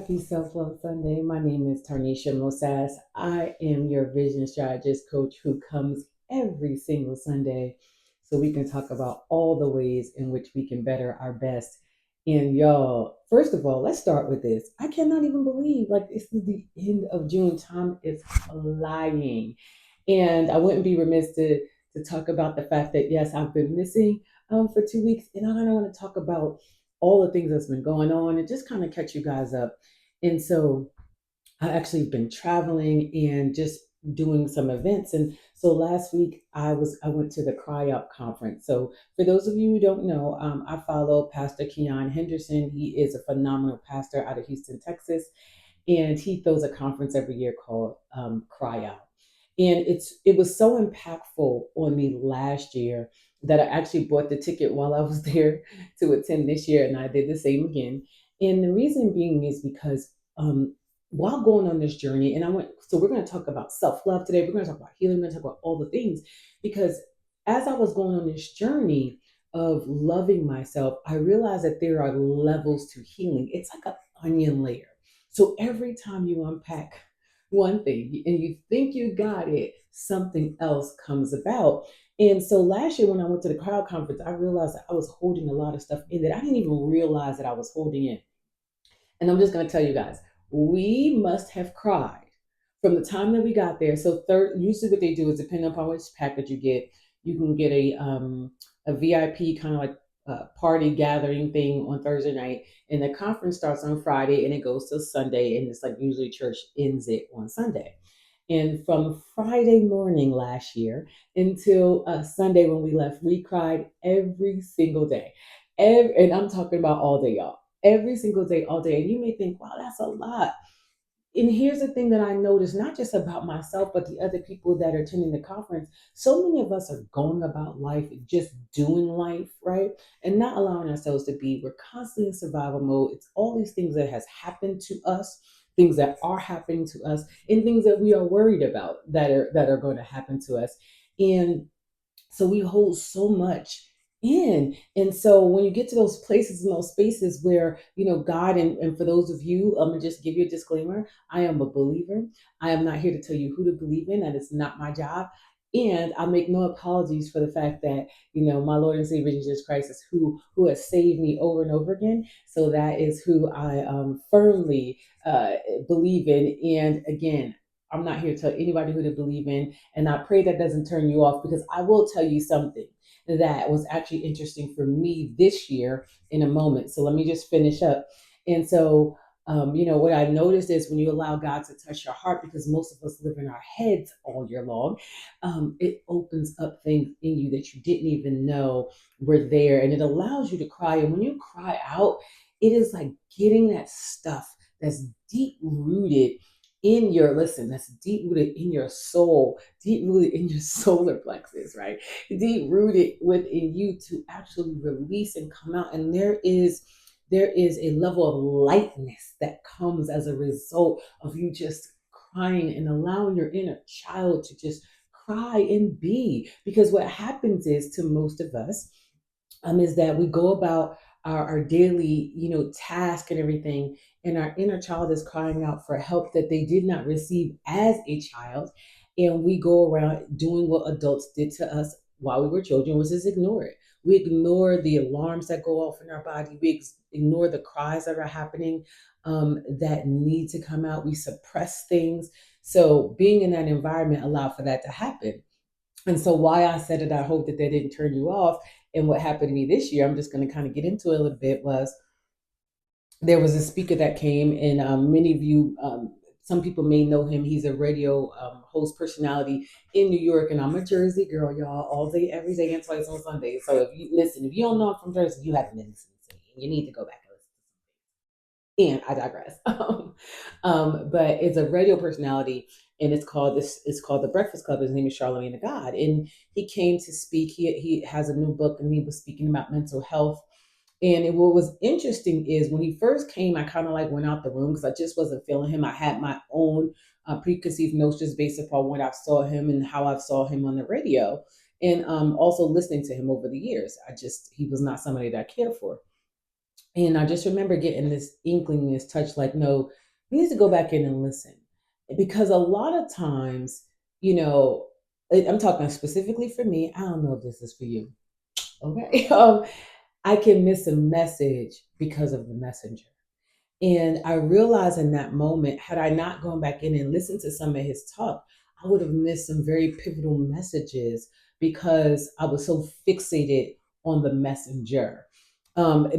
Happy Self Love Sunday. My name is Tarnisha Moe Sass. I am your vision strategist coach who comes every single Sunday so we can talk about all the ways in which we can better our best. And y'all, first of all, let's start with this. I cannot even believe this is the end of June. Time is flying. And I wouldn't be remiss to talk about the fact that yes, I've been missing for 2 weeks, and I don't want to talk about all the things that's been going on and just kind of catch you guys up. And so I actually been traveling and just doing some events. And so last week I went to the Cryout Conference. So for those of you who don't know, I follow Pastor Keon Henderson. He is a phenomenal pastor out of Houston, Texas, and he throws a conference every year called Cryout. And it was so impactful on me last year that I actually bought the ticket while I was there to attend this year, and I did the same again. And the reason being is because while going on this journey, and I went, so we're going to talk about self love today. We're going to talk about healing. We're going to talk about all the things because as I was going on this journey of loving myself, I realized that there are levels to healing. It's like an onion layer. So every time you unpack one thing and you think you got it, something else comes about. And so last year when I went to the crowd conference, I realized that I was holding a lot of stuff in that I didn't even realize that I was holding in. And I'm just going to tell you guys, we must have cried from the time that we got there. So usually what they do is depending upon which package you get, you can get a VIP kind of like party gathering thing on Thursday night, and the conference starts on Friday and it goes till Sunday, and it's like usually church ends it on Sunday. And from Friday morning last year until Sunday when we left, we cried every single day. And I'm talking about all day, y'all. Every single day, all day. And you may think, wow, that's a lot. And here's the thing that I noticed, not just about myself, but the other people that are attending the conference. So many of us are going about life, just doing life, right? And not allowing ourselves to be. We're constantly in survival mode. It's all these things that has happened to us, things that are happening to us, and things that we are worried about that are going to happen to us. And so we hold so much in. And so when you get to those places and those spaces where, God, and for those of you, I'm going to just give you a disclaimer. I am a believer. I am not here to tell you who to believe in. That is not my job. And I make no apologies for the fact that, my Lord and Savior Jesus Christ is who has saved me over and over again. So that is who I firmly believe in. And again, I'm not here to tell anybody who to believe in. And I pray that doesn't turn you off because I will tell you something that was actually interesting for me this year in a moment. So let me just finish up. And so, what I noticed is when you allow God to touch your heart, because most of us live in our heads all year long, it opens up things in you that you didn't even know were there. And it allows you to cry. And when you cry out, it is like getting that stuff that's deep rooted in your listen that's deep rooted in your soul, deep rooted in your solar plexus, right? Deep rooted within you to actually release and come out. And there is a level of lightness that comes as a result of you just crying and allowing your inner child to just cry and be. Because what happens is to most of us is that we go about our daily, task and everything, and our inner child is crying out for help that they did not receive as a child, and we go around doing what adults did to us while we were children, which is ignore it. We ignore the alarms that go off in our body. We ignore the cries that are happening that need to come out. We suppress things. So being in that environment allowed for that to happen. And so why I said it, I hope that they didn't turn you off. And what happened to me this year, I'm just going to kind of get into it a little bit, was there was a speaker that came, and many of you, some people may know him. He's a radio host personality in New York, and I'm a Jersey girl, y'all, all day, every day, and twice on Sunday. So if you don't know I'm from Jersey, you haven't been listening to me. You need to go back and listen and I digress. But it's a radio personality, and it's called this. It's called the Breakfast Club. His name is Charlemagne the God, and he came to speak. He has a new book, and he was speaking about mental health. And what was interesting is when he first came, I kind of like went out the room because I just wasn't feeling him. I had my own preconceived notions based upon what I saw him and how I saw him on the radio, and also listening to him over the years. He was not somebody that I cared for. And I just remember getting this inkling, this touch, like, no, you need to go back in and listen. Because a lot of times, you know, I'm talking specifically for me. I don't know if this is for you. Okay. I can miss a message because of the messenger. And I realized in that moment, had I not gone back in and listened to some of his talk, I would have missed some very pivotal messages because I was so fixated on the messenger.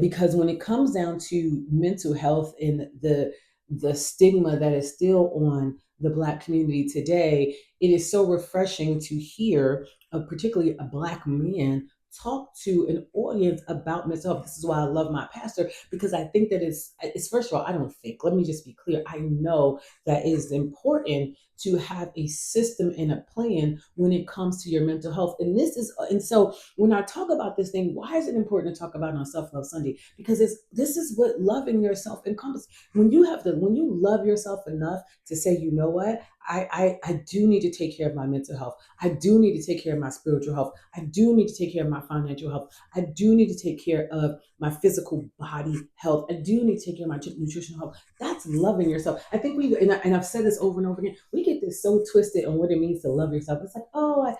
Because when it comes down to mental health and the stigma that is still on the Black community today, it is so refreshing to hear, particularly a Black man, talk to an audience about mental health. This is why I love my pastor, because I think that it's first of all, I don't think, let me just be clear. I know that it is important to have a system and a plan when it comes to your mental health. And so when I talk about this thing, why is it important to talk about it on Self Love Sunday? Because this is what loving yourself encompasses. When you love yourself enough to say, you know what, I do need to take care of my mental health. I do need to take care of my spiritual health. I do need to take care of my financial health. I do need to take care of my physical body health. I do need to take care of my nutritional health. That's loving yourself. I think and I've said this over and over again, we get this so twisted on what it means to love yourself. It's like, oh, I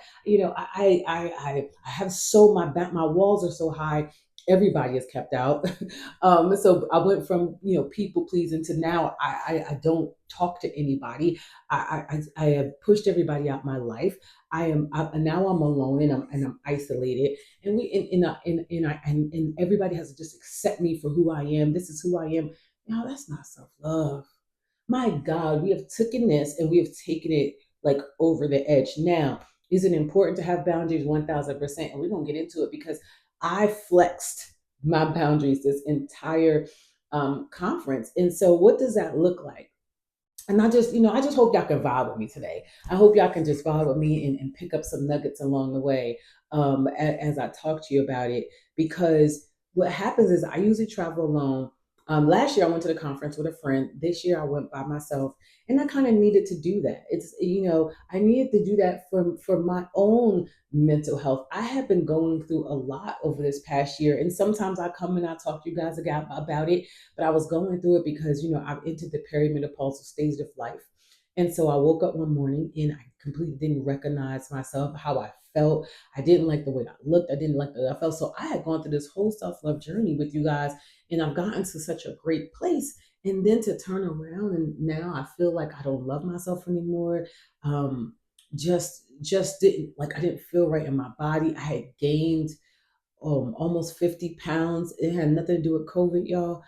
have my walls are so high. Everybody is kept out. So I went from, people pleasing to now I don't talk to anybody. I have pushed everybody out my life. Now I'm alone and I'm isolated, and and everybody has to just accept me for who I am. This is who I am. No, that's not self love. My God, we have taken this and we have taken it like over the edge. Now, is it important to have boundaries? 1000%. And we're gonna get into it because I flexed my boundaries this entire conference. And so, what does that look like? And I just hope y'all can vibe with me today. I hope y'all can just vibe with me and pick up some nuggets along the way, as I talk to you about it. Because what happens is I usually travel alone. Last year I went to the conference with a friend. This year I went by myself, and I kind of needed to do that. I needed to do that for my own mental health. I have been going through a lot over this past year, and sometimes I come and I talk to you guys about it, but I was going through it because, I've entered the perimenopausal stage of life. And so I woke up one morning and I completely didn't recognize myself, how I felt. I didn't like the way I looked. I didn't like the way I felt. So I had gone through this whole self love journey with you guys, and I've gotten to such a great place. And then to turn around and now I feel like I don't love myself anymore. Just didn't like, I didn't feel right in my body. I had gained almost 50 pounds. It had nothing to do with COVID, y'all.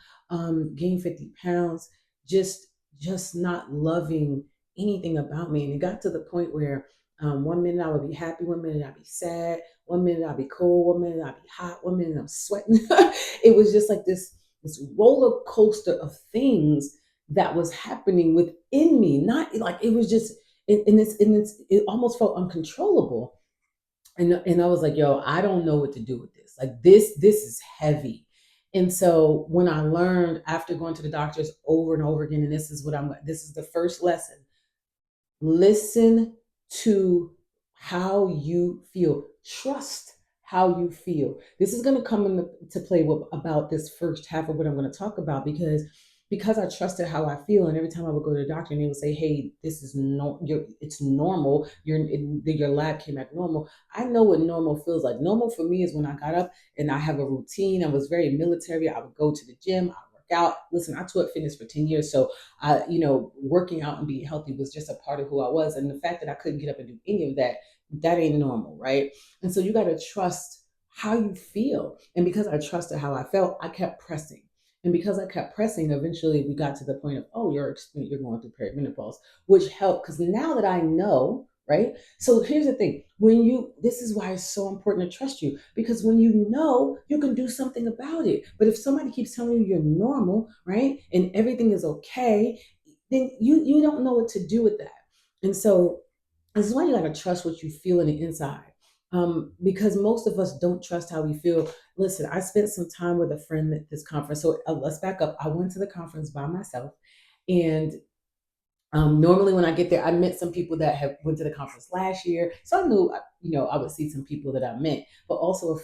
Gained 50 pounds, just just not loving anything about me. And it got to the point where one minute I would be happy, one minute I'd be sad, one minute I'd be cold, one minute I'd be hot, one minute I'm sweating. It was just like this roller coaster of things that was happening within me. Not like it was just it almost felt uncontrollable. And I was like, yo, I don't know what to do with this. Like this is heavy. And so when I learned after going to the doctors over and over again, and this is the first lesson. Listen to how you feel. Trust how you feel. This is going to come into play about this first half of what I'm going to talk about, because I trusted how I feel, and every time I would go to the doctor and they would say, "Hey, this is it's normal. Your lab came back normal." I know what normal feels like. Normal for me is when I got up and I have a routine. I was very military. I would go to the gym. I would work out. Listen, I taught fitness for 10 years, so working out and being healthy was just a part of who I was. And the fact that I couldn't get up and do any of that, that ain't normal, right? And so you got to trust how you feel. And because I trusted how I felt, I kept pressing. And because I kept pressing, eventually we got to the point of, oh, you're going through perimenopause, which helped because now that I know, right? So here's the thing: this is why it's so important to trust you, because when you know, you can do something about it. But if somebody keeps telling you you're normal, right, and everything is okay, then you don't know what to do with that. And so this is why you got to trust what you feel in the inside. Because most of us don't trust how we feel. Listen, I spent some time with a friend at this conference. So let's back up. I went to the conference by myself, and Normally when I get there, I met some people that have went to the conference last year, so I knew I would see some people that I met, but also a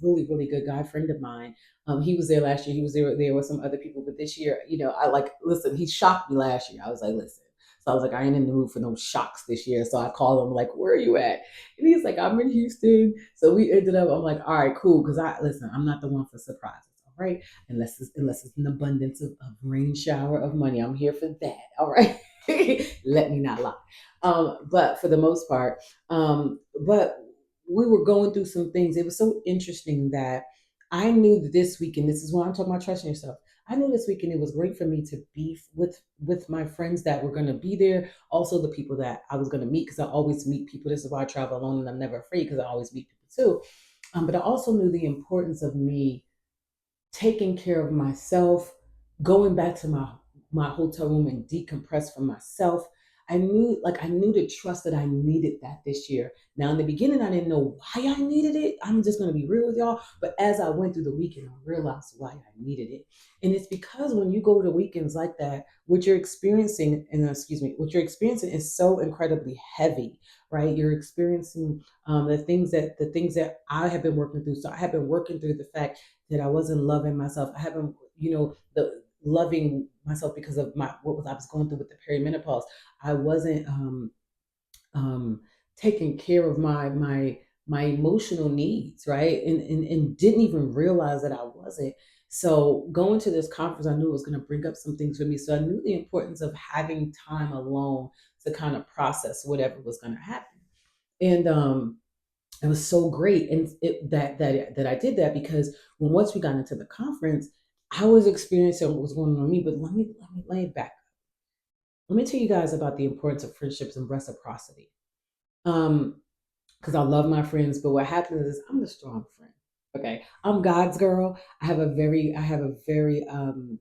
really really good guy friend of mine. He was there last year. He was there with some other people, but this year, I like listen. He shocked me last year. I was like, listen. So I was like, I ain't in the mood for no shocks this year. So I called him like, where are you at? And he's like, I'm in Houston. So we ended up. I'm like, all right, cool. Because I listen. I'm not the one for surprises. All right, unless it's an abundance of rain shower of money. I'm here for that. All right. Let me not lie. But for the most part, but we were going through some things. It was so interesting that I knew that this weekend, this is why I'm talking about trusting yourself. I knew this weekend it was great for me to be with my friends that were going to be there. Also, the people that I was going to meet because I always meet people. This is why I travel alone and I'm never afraid because I always meet people too. But I also knew the importance of me taking care of myself, going back to my hotel room and decompress for myself. I knew the trust that I needed that this year. Now in the beginning I didn't know why I needed it. I'm just gonna be real with y'all. But as I went through the weekend, I realized why I needed it. And it's because when you go to weekends like that, what you're experiencing, and excuse me, what you're experiencing is so incredibly heavy, right? You're experiencing the things that I have been working through. So I have been working through the fact that I wasn't loving myself. I haven't, the loving myself because of I was going through with the perimenopause. I wasn't um taking care of my emotional needs, right? And didn't even realize that I wasn't. So going to this conference, I knew it was going to bring up some things for me. So I knew the importance of having time alone to kind of process whatever was going to happen. And it was so great and that I did that because once we got into the conference, I was experiencing what was going on with me. But let me back. Let me tell you guys about the importance of friendships and reciprocity. Um, because I love my friends, but what happens is I'm the strong friend. Okay, I'm God's girl. I have a very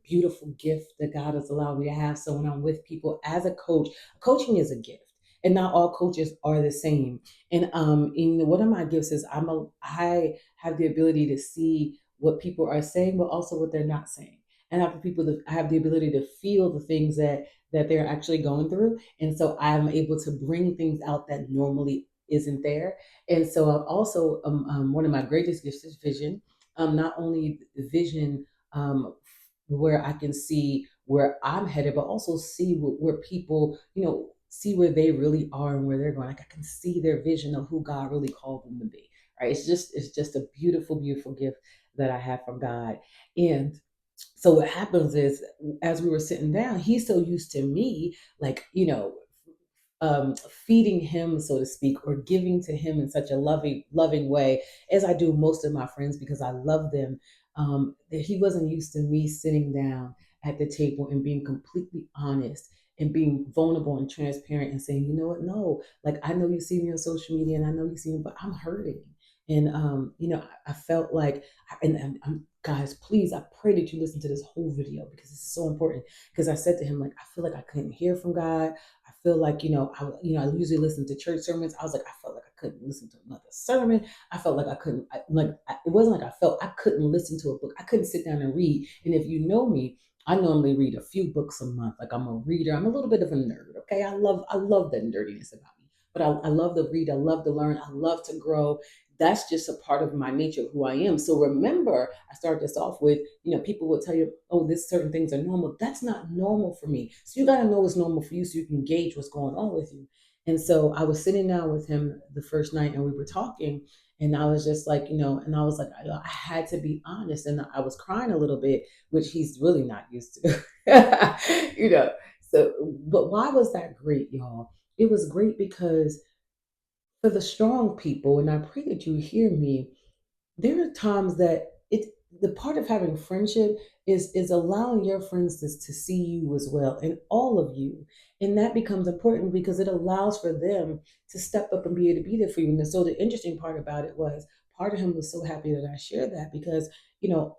beautiful gift that God has allowed me to have. So when I'm with people as a coach, coaching is a gift, and not all coaches are the same. And in one of my gifts is I have the ability to see what people are saying, but also what they're not saying. And I have the ability to feel the things that they're actually going through, and so I'm able to bring things out that normally isn't there. And so I'm also one of my greatest gifts is vision. Not only vision where I can see where I'm headed, but also see where people, see where they really are and where they're going. Like I can see their vision of who God really called them to be. Right? It's just a beautiful, beautiful gift that I have from God. And so what happens is as we were sitting down, he's so used to me, like, feeding him, so to speak, or giving to him in such a loving way, as I do most of my friends because I love them. That he wasn't used to me sitting down at the table and being completely honest and being vulnerable and transparent and saying, you know what, no, like I know you see me on social media and I know you see me, but I'm hurting. And I felt like, and guys, please, I pray that you listen to this whole video because it's so important. Because I said to him, like, I feel like I couldn't hear from God. I feel like, I usually listen to church sermons. I was like, I felt like I couldn't listen to another sermon. I felt like I couldn't, it wasn't like I felt I couldn't listen to a book. I couldn't sit down and read. And if you know me, I normally read a few books a month. Like I'm a reader. I'm a little bit of a nerd. Okay. I love that nerdiness about me. But I love to read. I love to learn. I love to grow. That's just a part of my nature of who I am. So remember, I started this off with, people will tell you, oh, this certain things are normal. That's not normal for me. So you got to know what's normal for you so you can gauge what's going on with you. And so I was sitting down with him the first night and we were talking. And I was just like, and I was like, I had to be honest. And I was crying a little bit, which he's really not used to, you know. So, but why was that great, y'all? It was great because for the strong people, and I pray that you hear me, there are times that the part of having friendship is allowing your friends to see you as well and all of you, and that becomes important because it allows for them to step up and be able to be there for you. And so the interesting part about it was part of him was so happy that I shared that because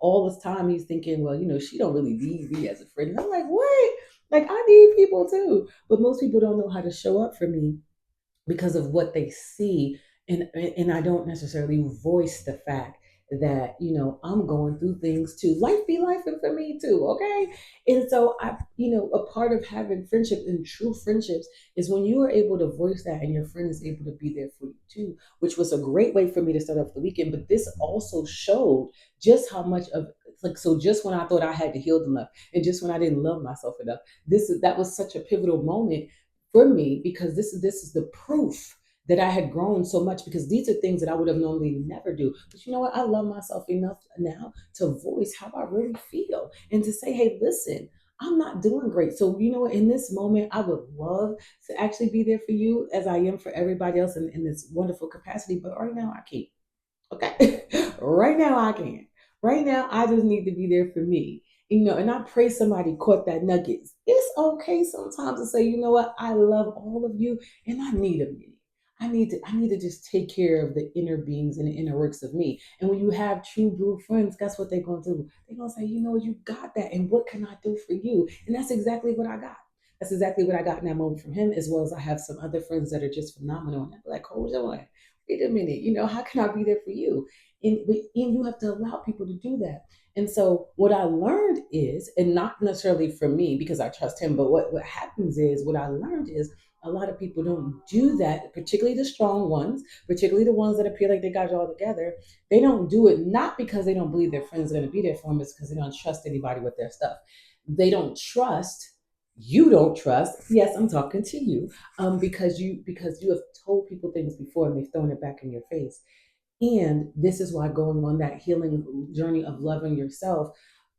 all this time he's thinking, well, she don't really need me as a friend, and I'm like, what? Like I need people too, but most people don't know how to show up for me because of what they see, and I don't necessarily voice the fact that, I'm going through things too. Life be life and for me too, okay? And so a part of having friendships and true friendships is when you are able to voice that and your friend is able to be there for you too, which was a great way for me to start off the weekend. But this also showed just how much of like, so just when I thought I had to heal enough and just when I didn't love myself enough, that was such a pivotal moment for me, because this is the proof that I had grown so much, because these are things that I would have normally never do. But you know what? I love myself enough now to voice how I really feel and to say, hey, listen, I'm not doing great. So, you know what? In this moment, I would love to actually be there for you as I am for everybody else in this wonderful capacity. But right now, I can't. Okay. Right now I can. Right now I just need to be there for me. And I pray somebody caught that nuggets. It's okay sometimes to say, you know what, I love all of you and I need a minute. I need to just take care of the inner beings and the inner works of me. And when you have true blue friends, guess what they're gonna do? They're gonna say, you know what, you got that, and what can I do for you? And that's exactly what I got. That's exactly what I got in that moment from him, as well as I have some other friends that are just phenomenal. And I'm like, hold on, wait a minute, how can I be there for you? And you have to allow people to do that. And so what I learned is, and not necessarily for me because I trust him, but what happens is, what I learned is, a lot of people don't do that, particularly the strong ones, particularly the ones that appear like they got it all together. They don't do it not because they don't believe their friends are going to be there for them, it's because they don't trust anybody with their stuff. They don't trust. You don't trust. Yes, I'm talking to you, because you have told people things before and they've thrown it back in your face. And this is why going on that healing journey of loving yourself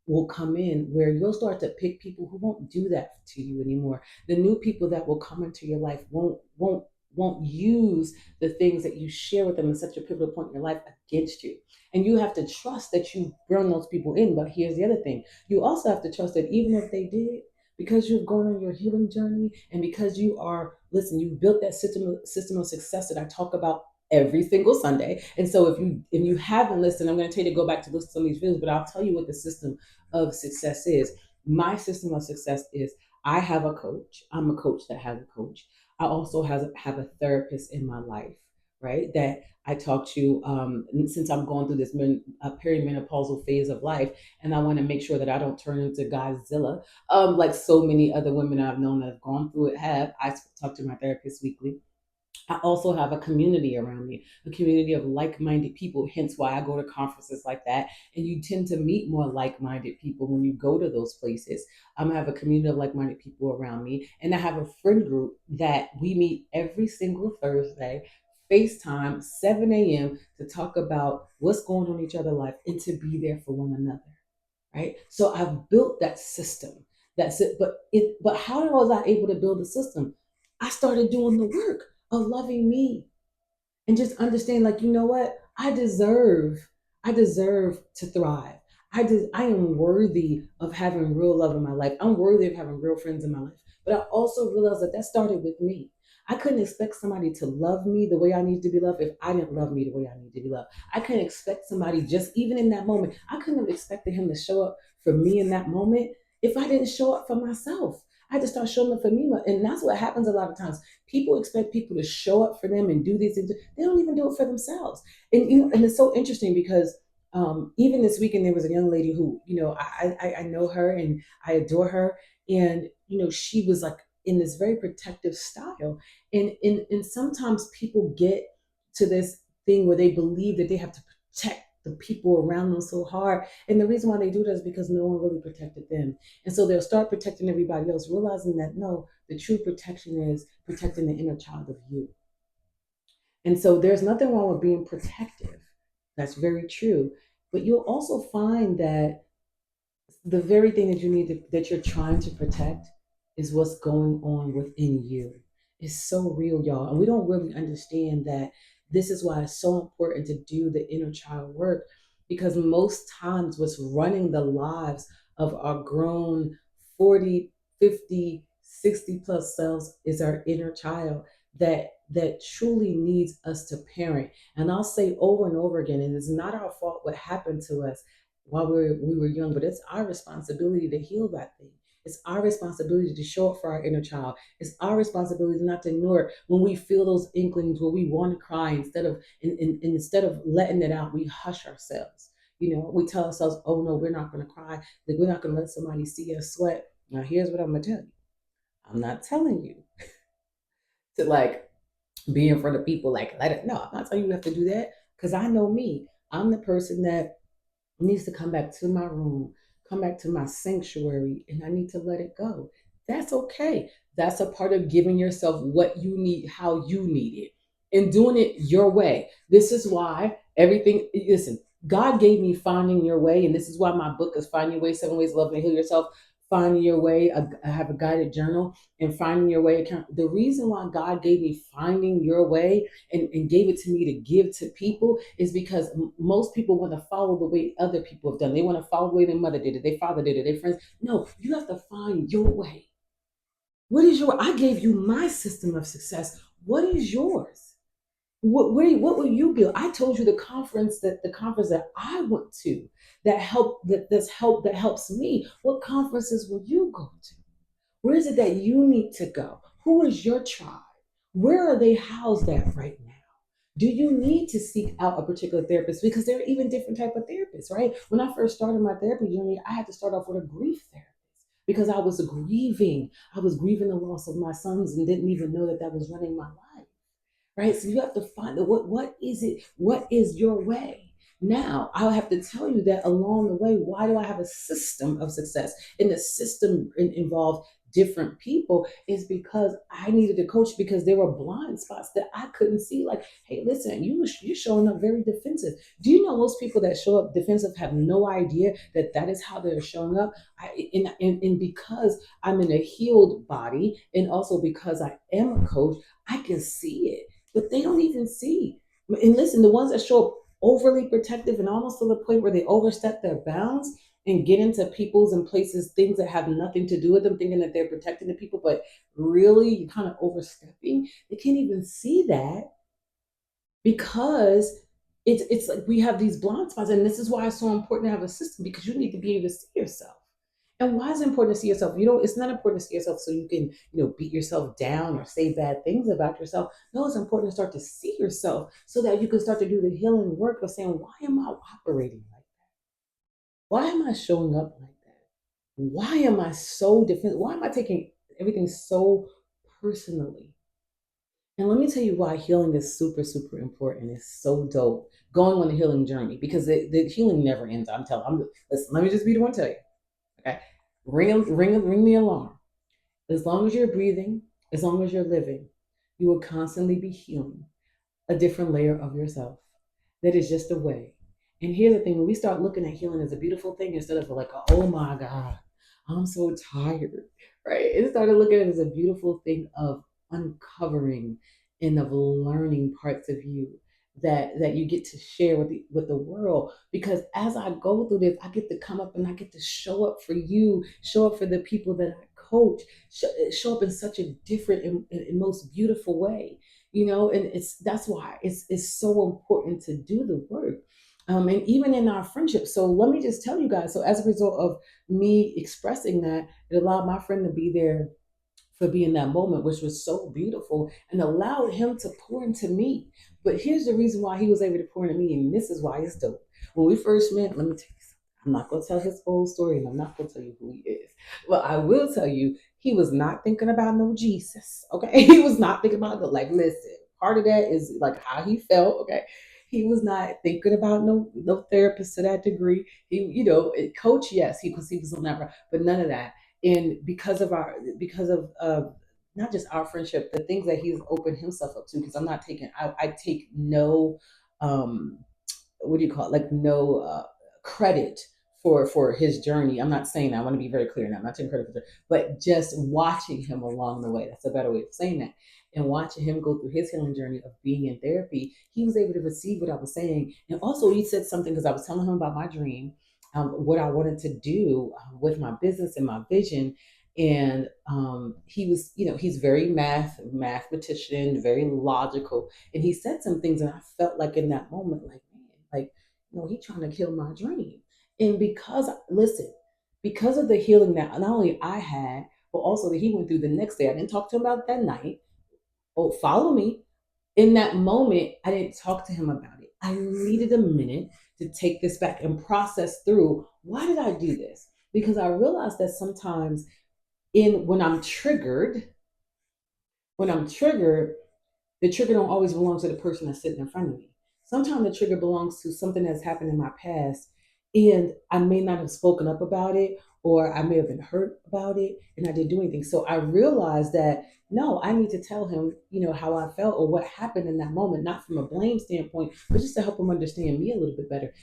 will come in, where you'll start to pick people who won't do that to you anymore. The new people that will come into your life won't use the things that you share with them in such a pivotal point in your life against you. And you have to trust that you bring those people in. But here's the other thing. You also have to trust that even if they did, because you're going on your healing journey and because you built that system of success that I talk about every single Sunday. And so if you haven't listened, I'm going to tell you to go back to listen to some of these videos, but I'll tell you what the system of success is. My system of success is, I have a coach. I'm a coach that has a coach. I also have a therapist in my life, right? That I talk to, since I'm going through this perimenopausal phase of life, and I want to make sure that I don't turn into Godzilla, like so many other women I've known that have gone through it have. I talk to my therapist weekly. I also have a community around me, a community of like minded people, hence why I go to conferences like that. And you tend to meet more like minded people when you go to those places. I have a community of like minded people around me. And I have a friend group that we meet every single Thursday, FaceTime, 7 a.m., to talk about what's going on in each other's life and to be there for one another. Right. So I've built that system. That's it. But how was I able to build a system? I started doing the work of loving me and just understand, like, you know what, I deserve to thrive. I am worthy of having real love in my life. I'm worthy of having real friends in my life. But I also realized that started with me. I couldn't expect somebody to love me the way I need to be loved if I didn't love me the way I need to be loved. I couldn't expect somebody, just even in that moment, I couldn't have expected him to show up for me in that moment if I didn't show up for myself. I just start showing up for me. And that's what happens a lot of times. People expect people to show up for them and do these things. They don't even do it for themselves. And it's so interesting because even this weekend there was a young lady who, I know her and I adore her, and she was like in this very protective style, and sometimes people get to this thing where they believe that they have to protect the people around them so hard, and the reason why they do that is because no one really protected them, and so they'll start protecting everybody else, realizing that no, the true protection is protecting the inner child of you. And so there's nothing wrong with being protective. That's very true. But you'll also find that the very thing that you're trying to protect is what's going on within you. It's so real, y'all. And we don't really understand that. This is why it's so important to do the inner child work, because most times what's running the lives of our grown 40, 50, 60 plus selves is our inner child that truly needs us to parent. And I'll say over and over again, and it's not our fault what happened to us while we were young, but it's our responsibility to heal that thing. It's our responsibility to show up for our inner child. It's our responsibility not to ignore it when we feel those inklings where we want to cry. Instead of letting it out, we hush ourselves. We tell ourselves, "Oh no, we're not going to cry. Like, we're not going to let somebody see us sweat." Now, here's what I'm going to tell you. I'm not telling you to like be in front of people like let it. No, I'm not telling you have to do that because I know me. I'm the person that needs to come back to my room, come back to my sanctuary, and I need to let it go. That's okay. That's a part of giving yourself what you need, how you need it, and doing it your way. This is why everything, listen, God gave me Finding Your Way, and this is why my book is Finding Your Way, 7 Ways to Love and Heal Yourself. Finding Your Way. I have a guided journal and Finding Your Way account. The reason why God gave me Finding Your Way and gave it to me to give to people is because most people want to follow the way other people have done. They want to follow the way their mother did it, their father did it, their friends. No, you have to find your way. What is your? I gave you my system of success. What is yours? What will you build? I told you the conference that I went to that helps me. What conferences will you go to? Where is it that you need to go? Who is your tribe? Where are they housed at right now? Do you need to seek out a particular therapist? Because there are even different type of therapists, right? When I first started my therapy journey, I had to start off with a grief therapist because I was grieving. I was grieving the loss of my sons and didn't even know that that was running my life, right? So you have to find the what is it? What is your way? Now, I'll have to tell you that along the way, why do I have a system of success? And the system involved different people is because I needed a coach because there were blind spots that I couldn't see. Like, hey, listen, you're showing up very defensive. Do you know most people that show up defensive have no idea that that is how they're showing up? And because I'm in a healed body, and also because I am a coach, I can see it, but they don't even see. And listen, the ones that show up overly protective and almost to the point where they overstep their bounds and get into people's and places, things that have nothing to do with them, thinking that they're protecting the people, but really you kind of overstepping. They can't even see that because it's like we have these blind spots, and this is why it's so important to have a system because you need to be able to see yourself. And why is it important to see yourself? It's not important to see yourself so you can, beat yourself down or say bad things about yourself. No, it's important to start to see yourself so that you can start to do the healing work of saying, why am I operating like that? Why am I showing up like that? Why am I so different? Why am I taking everything so personally? And let me tell you why healing is super, super important. It's so dope going on a healing journey because the healing never ends. Listen, let me just be the one to tell you. Okay. Ring the alarm. As long as you're breathing, as long as you're living, you will constantly be healing a different layer of yourself. That is just a way. And here's the thing: when we start looking at healing as a beautiful thing instead of like, oh my God, I'm so tired, right? It started looking at it as a beautiful thing of uncovering and of learning parts of you that you get to share with the world. Because as I go through this, I get to come up and I get to show up for you, show up for the people that I coach, show up in such a different and most beautiful way, and that's why it's so important to do the work. And even in our friendship. So let me just tell you guys. So as a result of me expressing that, it allowed my friend to be there for being that moment, which was so beautiful and allowed him to pour into me. But here's the reason why he was able to pour into me, and this is why it's dope. When we first met, let me tell you something. I'm not going to tell his whole story, and I'm not going to tell you who he is. But I will tell you, he was not thinking about no Jesus. Okay, he was not thinking about it. Like, listen, part of that is like how he felt. Okay, he was not thinking about no therapist to that degree. He, coach, yes, because he was on that, but none of that. And because of not just our friendship, the things that he's opened himself up to, because I take no what do you call it, like no credit for his journey. I'm not saying that. I want to be very clear now. I'm not taking credit for it, but just watching him along the way. That's a better way of saying that. And watching him go through his healing journey of being in therapy, he was able to receive what I was saying. And also, he said something because I was telling him about my dream, what I wanted to do with my business and my vision. And he was, he's very mathematician, very logical. And he said some things, and I felt like in that moment, like, man, like, he trying to kill my dream. And listen, because of the healing that not only I had, but also that he went through the next day. I didn't talk to him about that night. Oh, follow me. In that moment, I didn't talk to him about it. I needed a minute to take this back and process through, why did I do this? Because I realized that sometimes in when I'm triggered, the trigger don't always belong to the person that's sitting in front of me. Sometimes the trigger belongs to something that's happened in my past, and I may not have spoken up about it, or I may have been hurt about it, and I didn't do anything. So I realized that no, I need to tell him, how I felt or what happened in that moment, not from a blame standpoint, but just to help him understand me a little bit better.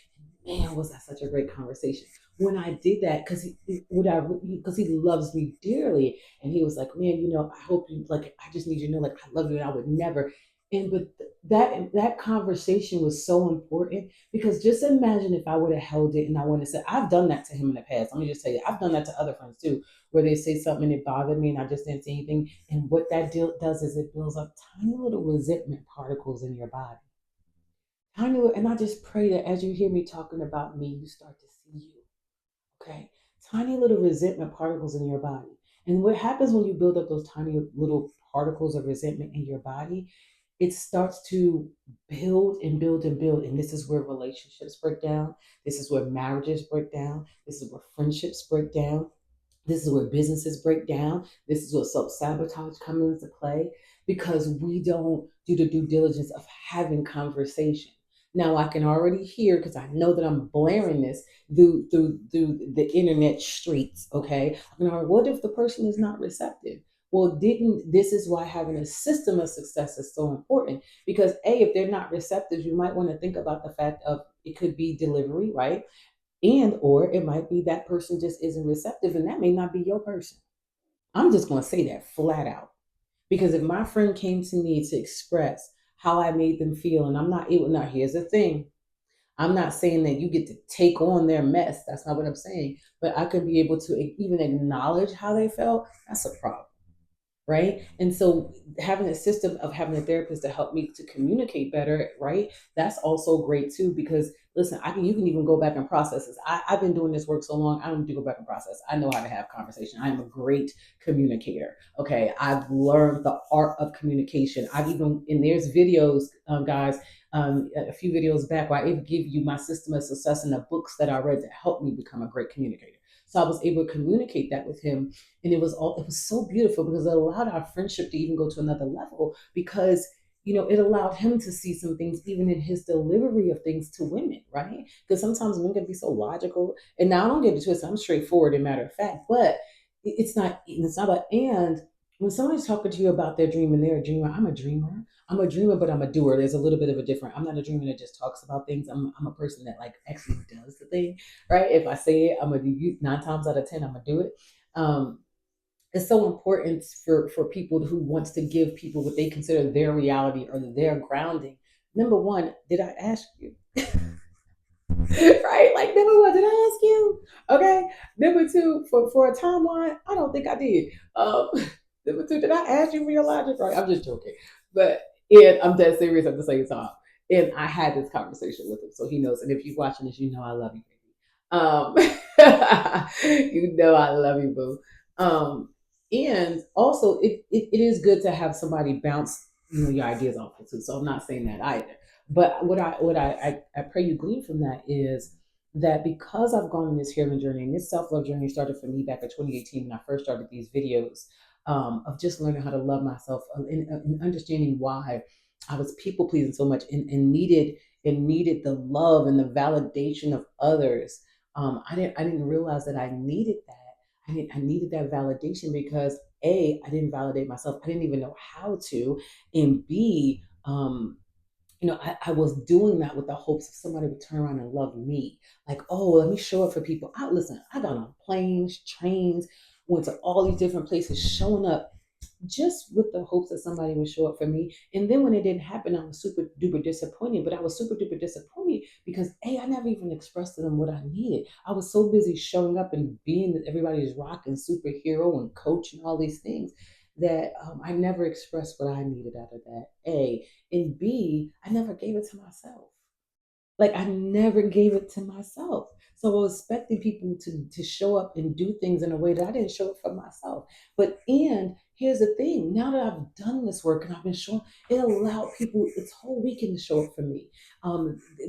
Man, was that such a great conversation when I did that, because he loves me dearly, and he was like, man, I hope you like. I just need you to know, like, I love you, and I would never. And but that conversation was so important because just imagine if I would have held it and I would have said, I've done that to him in the past. Let me just tell you, I've done that to other friends too, where they say something and it bothered me and I just didn't say anything. And what that does is it builds up tiny little resentment particles in your body. Tiny little, and I just pray that as you hear me talking about me, you start to see you. Okay. Tiny little resentment particles in your body. And what happens when you build up those tiny little particles of resentment in your body, it starts to build and build and build. And this is where relationships break down. This is where marriages break down. This is where friendships break down. This is where businesses break down. This is where self sabotage comes into play because we don't do the due diligence of having conversation. Now I can already hear because I know that I'm blaring this through the internet streets. Okay, what if the person is not receptive? Well, didn't this is why having a system of success is so important because if they're not receptive, you might want to think about the fact of it could be delivery, right? And or it might be that person just isn't receptive and that may not be your person. I'm just going to say that flat out because if my friend came to me to express how I made them feel and I'm not able, now here's the thing, I'm not saying that you get to take on their mess, that's not what I'm saying, but I could be able to even acknowledge how they felt. That's a problem, right? And so having a system of having a therapist to help me to communicate better, right? That's also great too because listen, you can even go back and process this. I've been doing this work so long, I don't need to go back and process. I know how to have conversation. I am a great communicator. Okay, I've learned the art of communication. I've even and there's videos, guys. A few videos back where I even give you my system of success and the books that I read that helped me become a great communicator. So I was able to communicate that with him, and it was so beautiful because it allowed our friendship to even go to another level because it allowed him to see some things even in his delivery of things to women, right? Because sometimes men can be so logical, and now I don't get it twisted, I'm straightforward and matter of fact, but it's not about. And when somebody's talking to you about their dream and they're a dreamer, I'm a dreamer, but I'm a doer. There's a little bit of a difference. I'm not a dreamer that just talks about things. I'm a person that like actually does the thing, right? If I say it, I'm gonna do 9 times out of 10. I'm gonna do it. Um, it's so important for people who wants to give people what they consider their reality or their grounding. Number one, did I ask you? Right? Like number one, did I ask you? Okay. Number two, for a timeline, I don't think I did. Number two, did I ask you for your logic? Right? I'm just joking, but I'm dead serious at the same time. And I had this conversation with him, so he knows. And if you're watching this, you know I love you, baby. You know I love you, boo. And also, it is good to have somebody bounce your ideas off of too. So I'm not saying that either. But what I pray you glean from that is that because I've gone on this healing journey and this self love journey started for me back in 2018 when I first started these videos of just learning how to love myself and understanding why I was people pleasing so much and needed the love and the validation of others. I didn't realize that I needed that. I needed that validation because I didn't validate myself. I didn't even know how to, and B, I was doing that with the hopes of somebody would turn around and love me. Like, oh, let me show up for people. Listen, I got on planes, trains, went to all these different places, showing up just with the hopes that somebody would show up for me. And then when it didn't happen, I was super duper disappointed. But I was super duper disappointed because I never even expressed to them what I needed. I was so busy showing up and being everybody's rock and superhero and coach and all these things that I never expressed what I needed out of that. And B, I never gave it to myself. Like I never gave it to myself. So I was expecting people to show up and do things in a way that I didn't show up for myself. But and here's the thing: now that I've done this work and I've been showing, it allowed people this whole weekend to show up for me.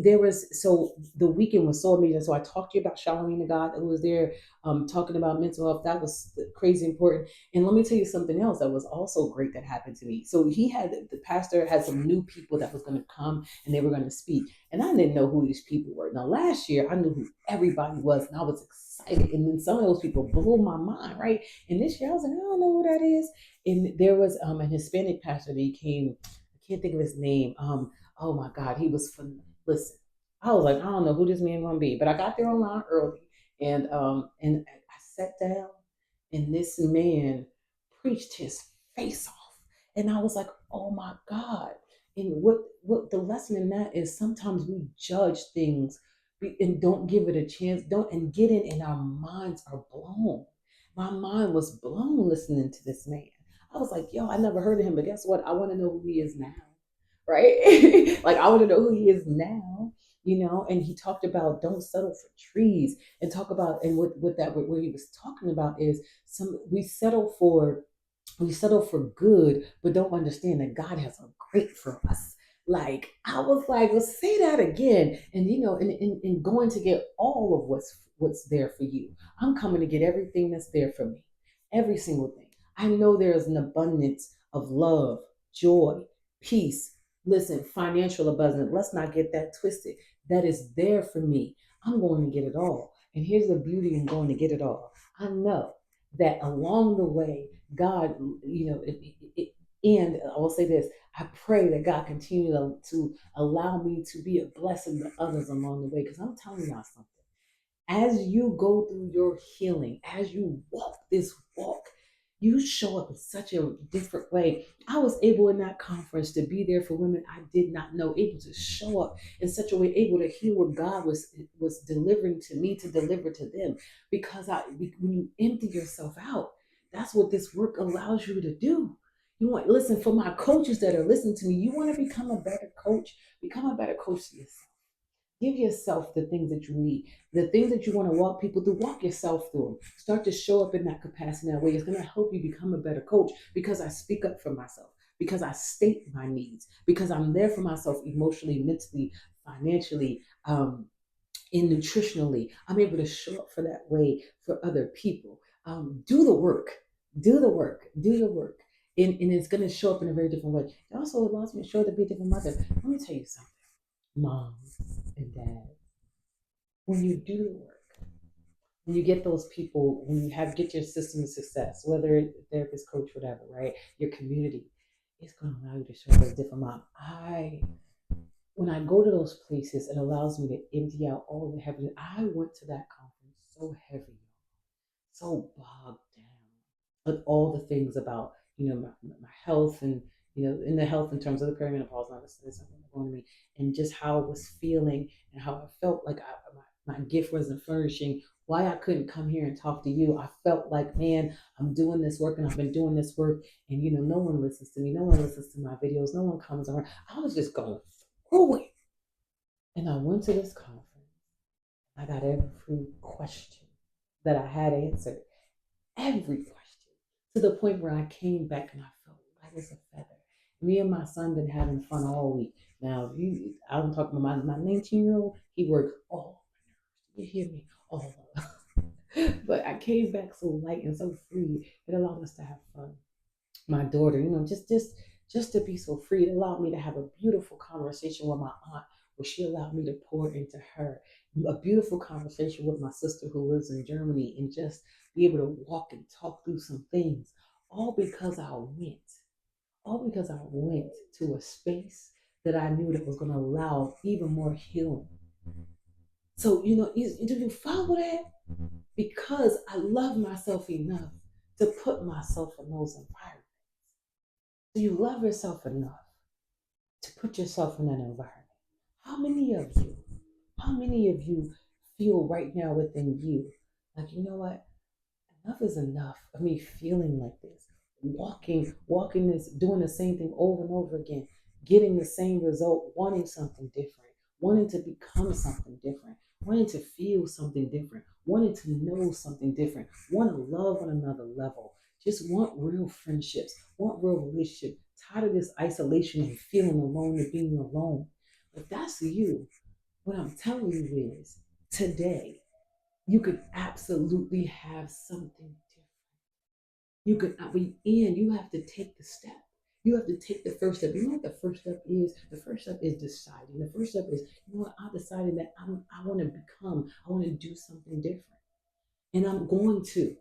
There was so the weekend was so amazing. So I talked to you about Charlene the God who was there, talking about mental health. That was crazy important. And let me tell you something else that was also great that happened to me. So he had the pastor had some new people that was going to come and they were going to speak. And I didn't know who these people were. Now, last year, I knew who everybody was, and I was excited. And then some of those people blew my mind, right? And this year, I was like, I don't know who that is. And there was a Hispanic pastor that he came. I can't think of his name. Oh my God, he was fun. Listen, I was like, I don't know who this man gonna be, but I got there online early, and I sat down, and this man preached his face off, and I was like, oh my God. And what the lesson in that is sometimes we judge things and don't give it a chance, don't and get in and our minds are blown. My mind was blown listening to this man. I was like, yo, I never heard of him, but guess what? I want to know who he is now. Right? Like I want to know who he is now, and he talked about don't settle for trees and talk about and what he was talking about is some we settle for good, but don't understand that God has a great for us. Like I was like, let's say that again, and and going to get all of what's there for you. I'm coming to get everything that's there for me, every single thing. I know there is an abundance of love, joy, peace. Listen, financial abundance. Let's not get that twisted. That is there for me. I'm going to get it all. And here's the beauty in going to get it all. I know that along the way, God, and I will say this: I pray that God continue to allow me to be a blessing to others along the way. Because I'm telling y'all something. As you go through your healing, as you walk this walk, you show up in such a different way. I was able in that conference to be there for women I did not know, able to show up in such a way, able to hear what God was delivering to me to deliver to them. Because when you empty yourself out, that's what this work allows you to do. You want listen for my coaches that are listening to me. You want to become a better coach. Become a better coach to yourself. Give yourself the things that you need, the things that you want to walk people through. Walk yourself through them. Start to show up in that capacity, that way. It's going to help you become a better coach because I speak up for myself, because I state my needs, because I'm there for myself emotionally, mentally, financially, and nutritionally. I'm able to show up for that way for other people. Do the work. Do the work. Do your work. And it's going to show up in a very different way. It also allows me to show up to be a different mother. Let me tell you something, moms and dads, when you do the work, when you get those people, when you get your system of success, whether it's therapist, coach, whatever, right? Your community, it's going to allow you to show up as a different mom. When I go to those places, it allows me to empty out all the heavy. I went to that conference so heavy, so bogged down with all the things about my health and in the health in terms of the perimenopause and all this something going to me and just how I was feeling and how I felt like my gift wasn't flourishing. Why I couldn't come here and talk to you? I felt like, man, I'm doing this work and I've been doing this work, and no one listens to me, no one listens to my videos, no one comes around. I was just going through it, and I went to this conference. I got every question that I had answered, every question, to the point where I came back and I felt light as a feather. Me and my son been having fun all week. Now, I'm talking about my 19-year-old. He works all. You hear me? All. But I came back so light and so free. It allowed us to have fun. My daughter, just to be so free. It allowed me to have a beautiful conversation with my aunt, where she allowed me to pour into her. A beautiful conversation with my sister who lives in Germany, and just be able to walk and talk through some things. All because I went. All because I went to a space that I knew that was going to allow even more healing. So, do you follow that? Because I love myself enough to put myself in those environments. Do you love yourself enough to put yourself in that environment? How many of you, how many of you feel right now within you, like, you know what? Enough is enough of me feeling like this, walking this, doing the same thing over and over again, getting the same result, wanting something different. wanting to become something different, wanting to feel something different, wanting to know something different, want to love on another level, just want real friendships, want real relationship, tired of this isolation and feeling alone and being alone. If that's you, what I'm telling you is today, you could absolutely have something different. You could, and you have to take the step. You have to take the first step. You know what the first step is? The first step is deciding. The first step is, you know what, I decided that I want to become, I want to do something different. And I'm going to,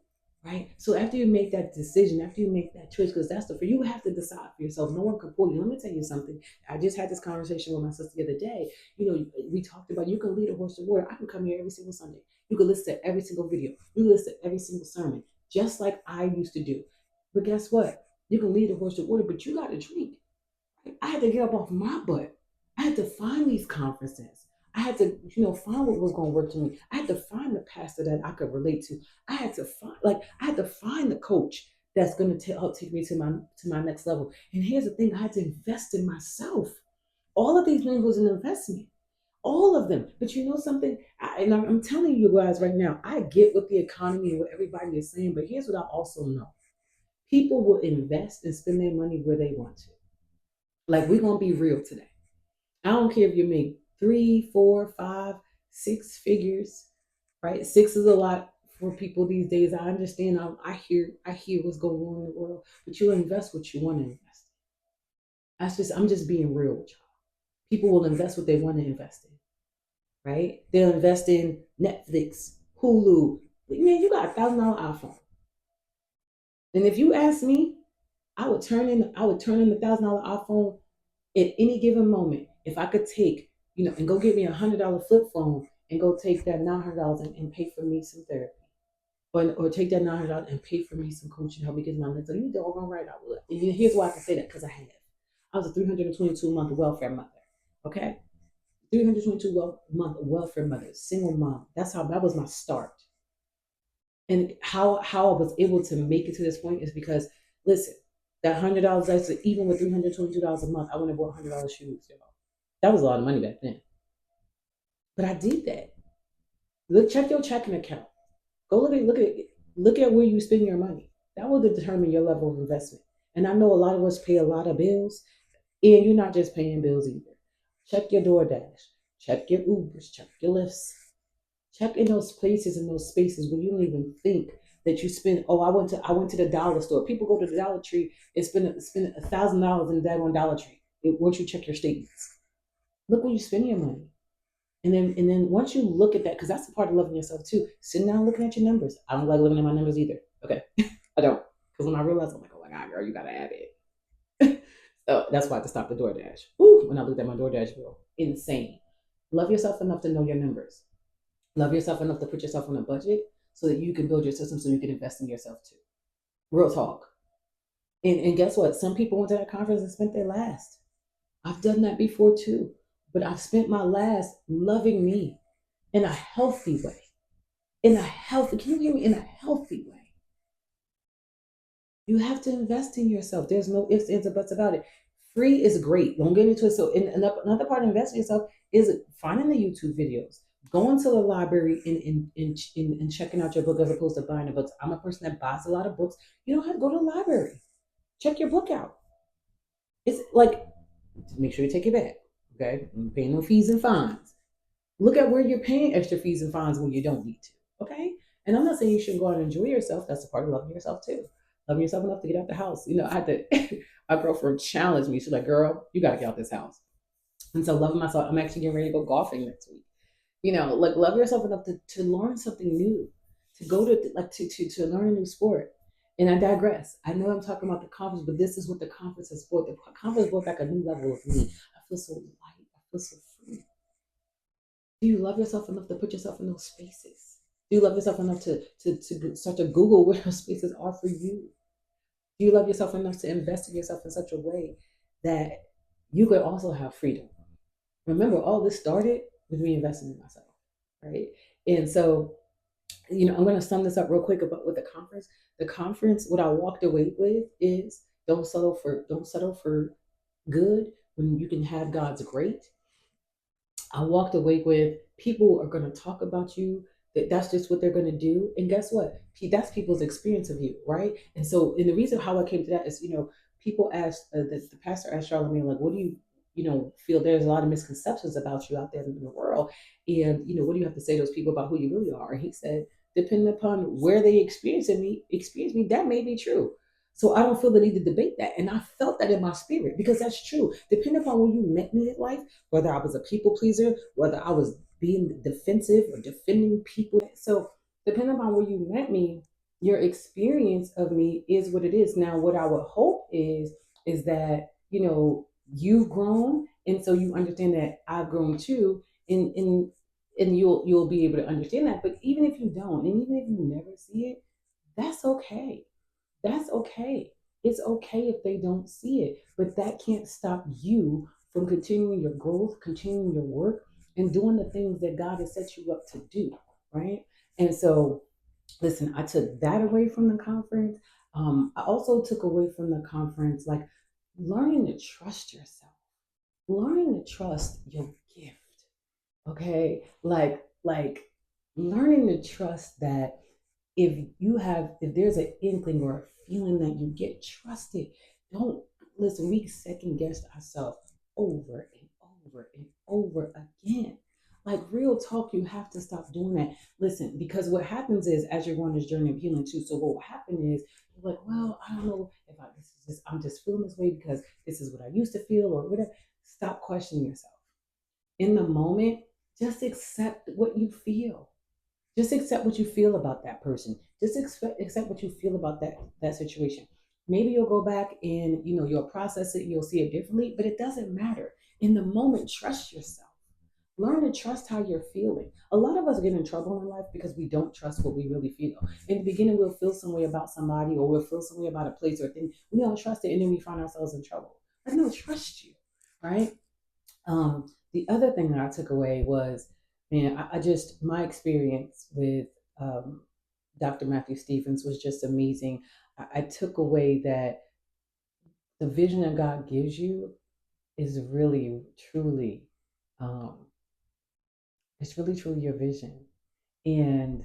right? So after you make that decision, after you make that choice, because that's the for you have to decide for yourself. No one can pull you. Let me tell you something. I just had this conversation with my sister the other day. You know, we talked about you can lead a horse to water. I can come here every single Sunday. You can listen to every single video. You can listen to every single sermon, just like I used to do. But guess what? You can lead a horse to water, but you got to drink. I had to get up off my butt. I had to find these conferences. I had to, find what was going to work to me. I had to find the pastor that I could relate to. I had to find the coach that's going to help take me to my next level. And here's the thing: I had to invest in myself. All of these things was an investment, all of them. But you know something? I'm telling you guys right now, I get what the economy and what everybody is saying. But here's what I also know: people will invest and spend their money where they want to. Like, we're gonna be real today. I don't care if you make three, four, five, six figures, right? Six is a lot for people these days. I understand. I hear what's going on in the world, but you invest what you want to invest. I'm just being real with y'all. People will invest what they want to invest in, right? They'll invest in Netflix, Hulu. Man, you got $1,000 iPhone, and if you ask me, I would turn in the $1,000 iPhone at any given moment. If I could take, and go get me $100 flip phone and go take that $900 and pay for me some therapy, or take that $900 and pay for me some coaching, help me get my mental. You doggone right I would. And here's why I can say that, because I have. I was a 322-month welfare mother. Okay, 322-month welfare mother, single mom. That was my start. And how I was able to make it to this point is because, listen, that $100, I said, even with $322 a month, I wouldn't have bought $100 shoes, y'all. That was a lot of money back then. But I did that. Check your checking account. Go look at where you spend your money. That will determine your level of investment. And I know a lot of us pay a lot of bills, and you're not just paying bills either. Check your DoorDash, check your Ubers, check your Lyfts. Check in those places, in those spaces where you don't even think that you spend. Oh, I went to the dollar store. People go to the Dollar Tree and spend $1,000 in that one Dollar Tree. Once you check your statements, look where you spend your money. And then once you look at that, because that's the part of loving yourself too. Sitting down looking at your numbers. I don't like looking at my numbers either. Okay, I don't, because when I realized, I'm like, oh my god, girl, you gotta add it. So that's why I had to stop the DoorDash. Woo, when I looked at my DoorDash bill, insane. Love yourself enough to know your numbers. Love yourself enough to put yourself on a budget so that you can build your system so you can invest in yourself too. Real talk. And guess what? Some people went to that conference and spent their last. I've done that before too. But I've spent my last loving me in a healthy way. Can you hear me? In a healthy way. You have to invest in yourself. There's no ifs, ands, or buts about it. Free is great. Don't get into it. So, another part of investing in yourself is finding the YouTube videos, going to the library and checking out your book as opposed to buying the books. I'm a person that buys a lot of books. You don't have to go to the library. Check your book out. It's like, make sure you take it back. Okay, I'm paying no fees and fines. Look at where you're paying extra fees and fines when you don't need to. Okay, and I'm not saying you shouldn't go out and enjoy yourself. That's a part of loving yourself too. Loving yourself enough to get out the house. I had to. My girlfriend challenged me. She's like, "Girl, you got to get out this house." And so, loving myself, I'm actually getting ready to go golfing next week. Like, love yourself enough to learn something new, to go to to learn a new sport. And I digress. I know I'm talking about the conference, but this is what the conference is for. The conference brought back a new level of me. I feel so light. I feel so free. Do you love yourself enough to put yourself in those spaces? Do you love yourself enough to start to Google where those spaces are for you? Do you love yourself enough to invest in yourself in such a way that you could also have freedom? Remember, all this started with me investing in myself, right? And so, I'm going to sum this up real quick about with the conference. The conference, what I walked away with is don't settle for good when you can have God's great. I walked away with people are going to talk about you. That's just what they're going to do. And guess what? That's people's experience of you, right? And so, and the reason how I came to that is, people asked, the pastor asked Charlamagne, like, what do you, feel there's a lot of misconceptions about you out there in the world. And, what do you have to say to those people about who you really are? And he said, depending upon where they experience me, that may be true. So I don't feel the need to debate that. And I felt that in my spirit because that's true. Depending upon when you met me in life, whether I was a people pleaser, whether I was being defensive or defending people. So, depending on where you met me, your experience of me is what it is. Now, what I would hope is that you've grown, and so you understand that I've grown too, and you'll be able to understand that. But even if you don't, and even if you never see it, that's okay. That's okay. It's okay if they don't see it, but that can't stop you from continuing your growth, continuing your work, and doing the things that God has set you up to do, right? And so, listen, I took that away from the conference. I also took away from the conference, like learning to trust yourself, learning to trust your gift. Okay, like learning to trust that if there's an inkling or a feeling that you get, trust it. Don't listen, we second guess ourselves over and over and over again. Like real talk, you have to stop doing that. Listen, because what happens is as you're going this journey of healing too, so what will happen is you're like, well, I don't know if this is just I'm just feeling this way because this is what I used to feel or whatever. Stop questioning yourself. In the moment, just accept what you feel. Just accept what you feel about that person. Just accept what you feel about that situation. Maybe you'll go back and you'll process it, you'll see it differently, but it doesn't matter. In the moment, trust yourself. Learn to trust how you're feeling. A lot of us get in trouble in life because we don't trust what we really feel. In the beginning, we'll feel some way about somebody or we'll feel some way about a place or a thing. We don't trust it, and then we find ourselves in trouble. I don't trust you, right? The other thing that I took away was, man, I just my experience with um, Dr. Matthew Stevens was just amazing. I took away that the vision that God gives you is really, truly, um, it's really, truly your vision, and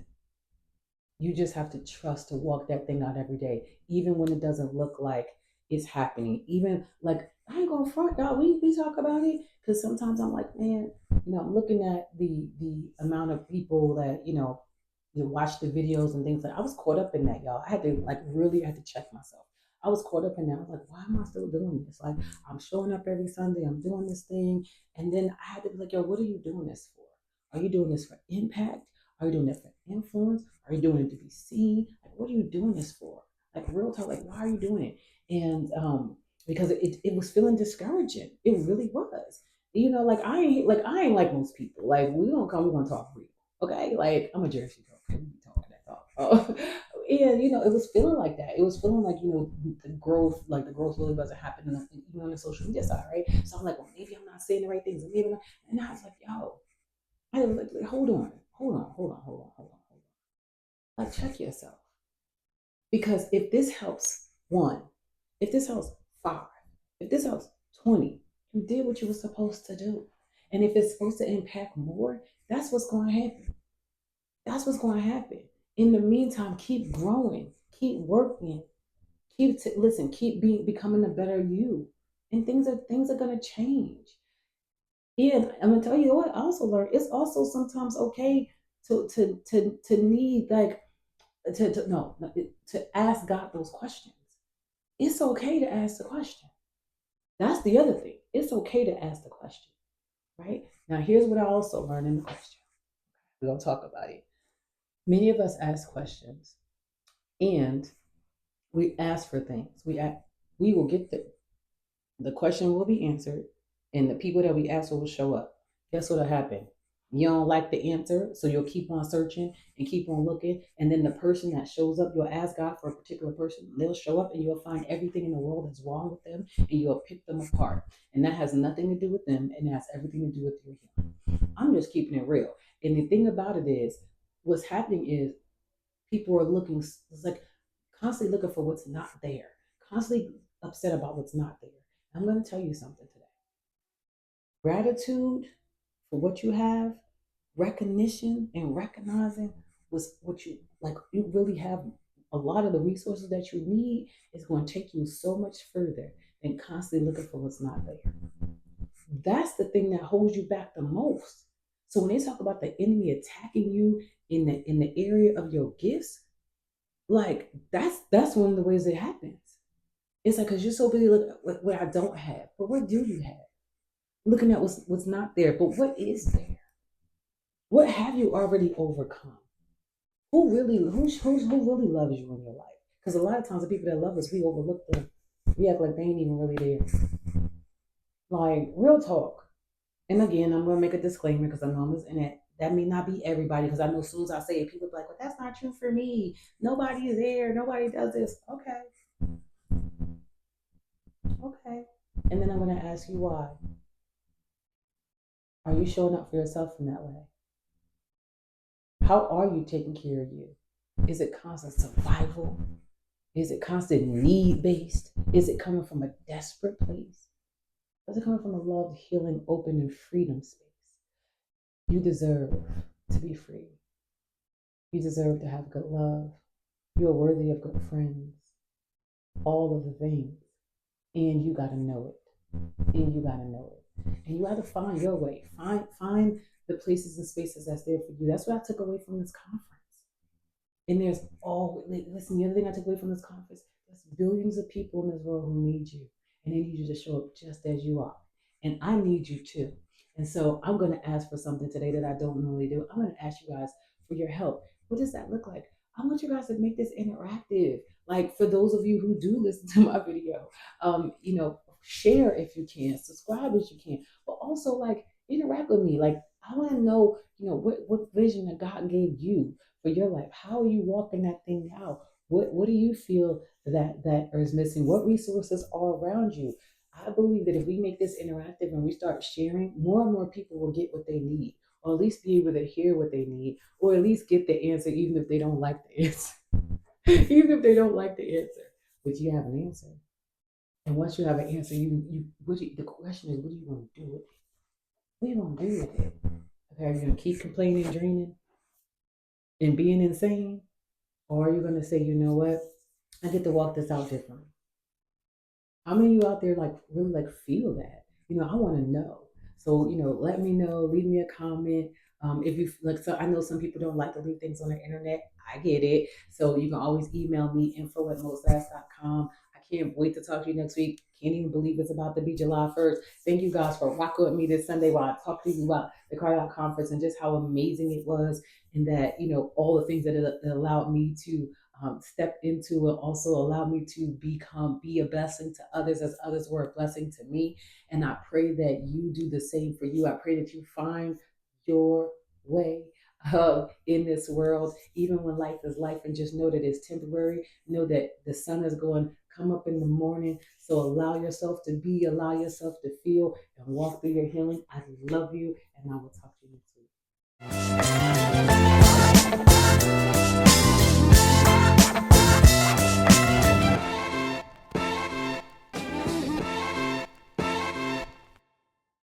you just have to trust to walk that thing out every day, even when it doesn't look like it's happening. Even like I ain't gonna front, dog. We talk about it because sometimes I'm like, man, I'm looking at the amount of people that you watch the videos and things like. I was caught up in that, y'all. I had to like really I had to check myself. I was caught up in that. I was like, why am I still doing this? Like, I'm showing up every Sunday. I'm doing this thing, and then I had to be like, yo, what are you doing this for? Are you doing this for impact? Are you doing it for influence? Are you doing it to be seen? Like, what are you doing this for? Like, real talk, like, why are you doing it? And because it was feeling discouraging. It really was. Like I ain't like most people. Like, we don't come, we're gonna talk real. Okay? Like, I'm a Jersey girl. Okay, we be talking that talk. Oh. And it was feeling like that. It was feeling like, the growth really wasn't happening even on the social media side, right? So I'm like, well, maybe I'm not saying the right things. And maybe not. And I was like, yo, I was like, hold on, hold on, hold on, hold on, hold on, hold on. Like, check yourself. Because if this helps one, if this helps five, if this helps 20, you did what you were supposed to do. And if it's supposed to impact more, that's what's going to happen. That's what's going to happen. In the meantime, keep growing, keep working, listen, keep becoming a better you. And things are going to change. And I'm gonna tell you what I also learned. It's also sometimes okay to need like to no to ask God those questions. It's okay to ask the question. That's the other thing. It's okay to ask the question, right? Now here's what I also learned in the question. We're gonna talk about it. Many of us ask questions and we ask for things. We will get the question will be answered, and the people that we ask for will show up. Guess what'll happen? You don't like the answer, so you'll keep on searching and keep on looking. And then the person that shows up, you'll ask God for a particular person. They'll show up and you'll find everything in the world that's wrong with them and you'll pick them apart. And that has nothing to do with them and it has everything to do with your healing. I'm just keeping it real. And the thing about it is, what's happening is people are looking, it's like constantly looking for what's not there, constantly upset about what's not there. I'm going to tell you something today. Gratitude for what you have, recognition and recognizing was what you like. You really have a lot of the resources that you need is going to take you so much further than constantly looking for what's not there. That's the thing that holds you back the most. So when they talk about the enemy attacking you in the area of your gifts, like that's one of the ways it happens. It's like because you're so busy looking at what I don't have, but what do you have? Looking at what's not there, but what is there? What have you already overcome? Who really loves you in your life? Because a lot of times the people that love us, we overlook them. We act like they ain't even really there. Like real talk. And again, I'm gonna make a disclaimer because I know I'm in it. That may not be everybody because I know as soon as I say it, people be like, "Well, that's not true for me. Nobody is there. Nobody does this." Okay, okay. And then I'm gonna ask you why. Are you showing up for yourself in that way? How are you taking care of you? Is it constant survival? Is it constant need based? Is it coming from a desperate place? Or is it coming from a love, healing, open, and freedom space? You deserve to be free. You deserve to have good love. You are worthy of good friends. All of the things. And you gotta know it. And you gotta know it. And you gotta find your way. Find the places and spaces that's there for you. That's what I took away from this conference. And there's all listen, the other thing I took away from this conference, there's billions of people in this world who need you. And they need you to show up just as you are. And I need you too. And so I'm gonna ask for something today that I don't normally do. I'm gonna ask you guys for your help. What does that look like? I want you guys to make this interactive. Like for those of you who do listen to my video, share if you can, subscribe if you can, but also like interact with me. Like I want to know, what vision that God gave you for your life. How are you walking that thing out? What do you feel that is missing? What resources are around you? I believe that if we make this interactive and we start sharing, more and more people will get what they need, or at least be able to hear what they need, or at least get the answer, even if they don't like the answer. Even if they don't like the answer, but you have an answer. And once you have an answer, the question is, what do you want to do with it? What do you want to do with it? Okay, are you going to keep complaining, draining, and being insane? Or are you going to say, you know what? I get to walk this out differently. How many of you out there like really like feel that? I want to know. So let me know. Leave me a comment. If you like, so I know some people don't like to leave things on the internet. I get it. So you can always email me info@mosass.com. I can't wait to talk to you next week. Can't even believe it's about to be July 1st. Thank you guys for rocking with me this Sunday while I talk to you about the Cryout Conference and just how amazing it was, and that all the things that it allowed me to step into and also allow me to be a blessing to others as others were a blessing to me. And I pray that you do the same for you. I pray that you find your way in this world, even when life is life, and just know that it's temporary. Know that the sun is going to come up in the morning. So allow yourself to be, allow yourself to feel, and walk through your healing. I love you, and I will talk to you next week.